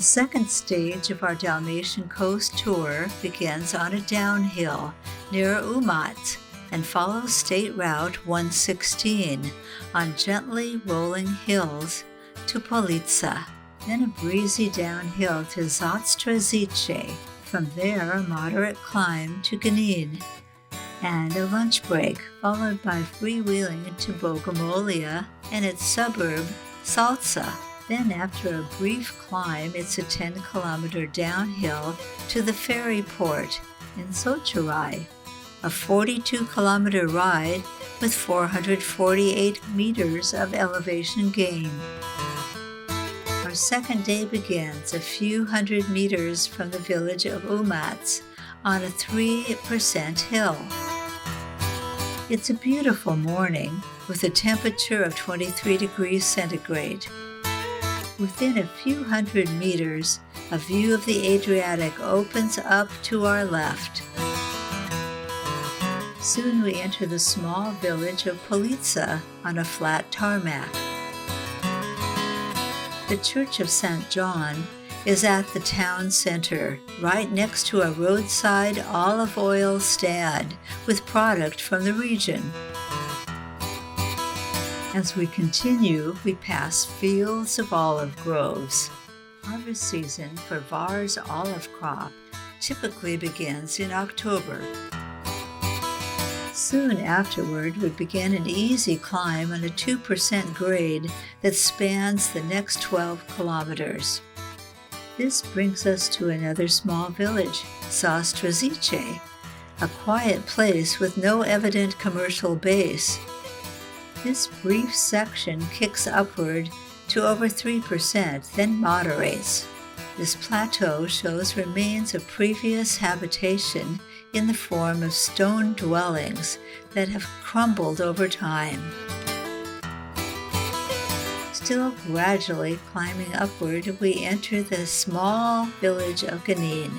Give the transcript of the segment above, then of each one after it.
second stage of our Dalmatian Coast tour begins on a downhill near Umat and follows State Route 116 on gently rolling hills to Polica, then a breezy downhill to Sućuraj. From there, a moderate climb to Ganin, and a lunch break, followed by freewheeling to Bogomolja and its suburb, Salca. Then, after a brief climb, it's a 10-kilometer downhill to the Ferry Port in Sućuraj, a 42-kilometer ride with 448 meters of elevation gain. Our second day begins a few hundred meters from the village of Umat on a 3% hill. It's a beautiful morning with a temperature of 23 degrees centigrade. Within a few hundred meters, a view of the Adriatic opens up to our left. Soon we enter the small village of Polica on a flat tarmac. The Church of St. John is at the town center, right next to a roadside olive oil stand with product from the region. As we continue, we pass fields of olive groves. Harvest season for Hvar's olive crop typically begins in October. Soon afterward, we begin an easy climb on a 2% grade that spans the next 12 kilometers. This brings us to another small village, Sućuraj, a quiet place with no evident commercial base. This brief section kicks upward to over 3%, then moderates. This plateau shows remains of previous habitation in the form of stone dwellings that have crumbled over time. Still gradually climbing upward, we enter the small village of Ganin.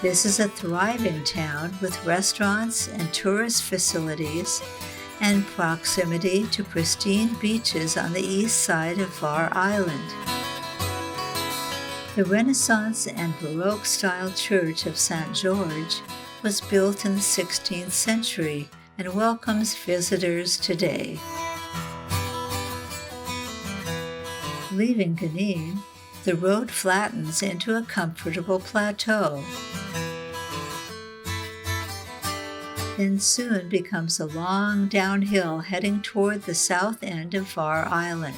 This is a thriving town with restaurants and tourist facilities and proximity to pristine beaches on the east side of Hvar Island. The Renaissance and Baroque-style church of St. George was built in the 16th century and welcomes visitors today. Leaving Ganin, the road flattens into a comfortable plateau, then soon becomes a long downhill heading toward the south end of Hvar Island.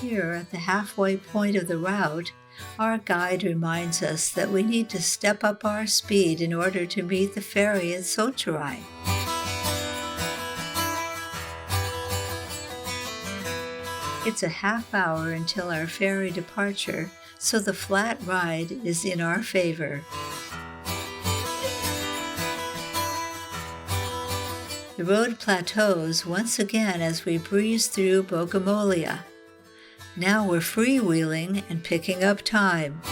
Here, at the halfway point of the route, our guide reminds us that we need to step up our speed in order to meet the ferry at Sućuraj. It's a half hour until our ferry departure, so the flat ride is in our favor. The road plateaus once again as we breeze through Bogomolja. Now we're freewheeling and picking up time.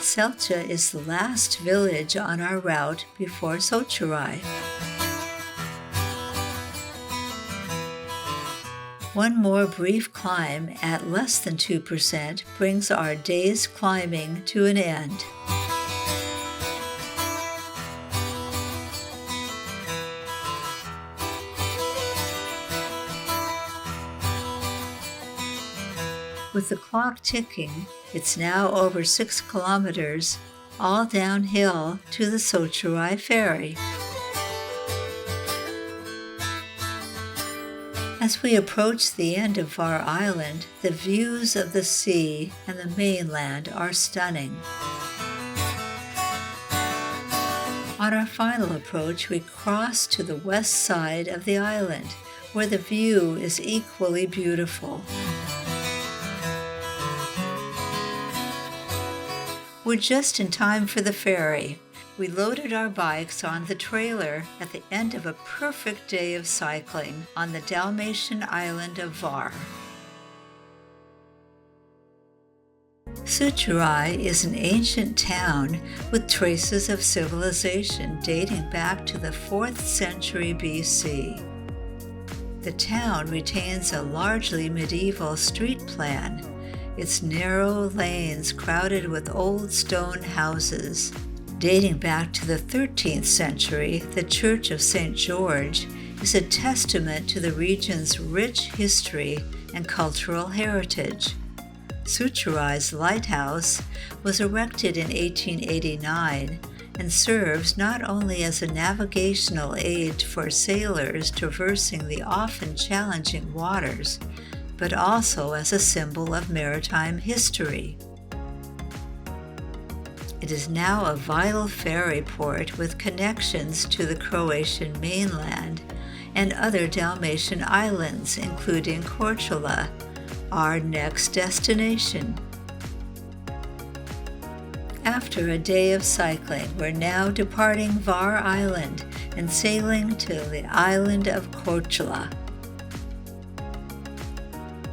Salca is the last village on our route before Sućuraj. One more brief climb at less than 2% brings our day's climbing to an end. With the clock ticking, it's now over 6 kilometers, all downhill to the Sućuraj ferry. As we approach the end of Hvar Island, the views of the sea and the mainland are stunning. On our final approach, we cross to the west side of the island, where the view is equally beautiful. We're just in time for the ferry. We loaded our bikes on the trailer at the end of a perfect day of cycling on the Dalmatian island of Hvar. Sućuraj is an ancient town with traces of civilization dating back to the 4th century BC. The town retains a largely medieval street plan, its narrow lanes crowded with old stone houses. Dating back to the 13th century, the Church of St. George is a testament to the region's rich history and cultural heritage. Sućuraj's lighthouse was erected in 1889 and serves not only as a navigational aid for sailors traversing the often challenging waters, but also as a symbol of maritime history. It is now a vital ferry port with connections to the Croatian mainland and other Dalmatian islands, including Korčula, our next destination. After a day of cycling, we're now departing Hvar Island and sailing to the island of Korčula.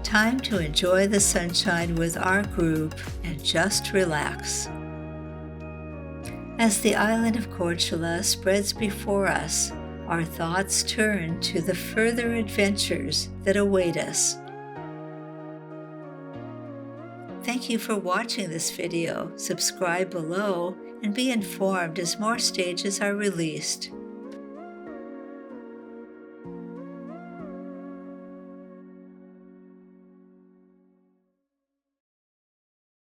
Time to enjoy the sunshine with our group and just relax. As the island of Korčula spreads before us, our thoughts turn to the further adventures that await us. Thank you for watching this video. Subscribe below and be informed as more stages are released.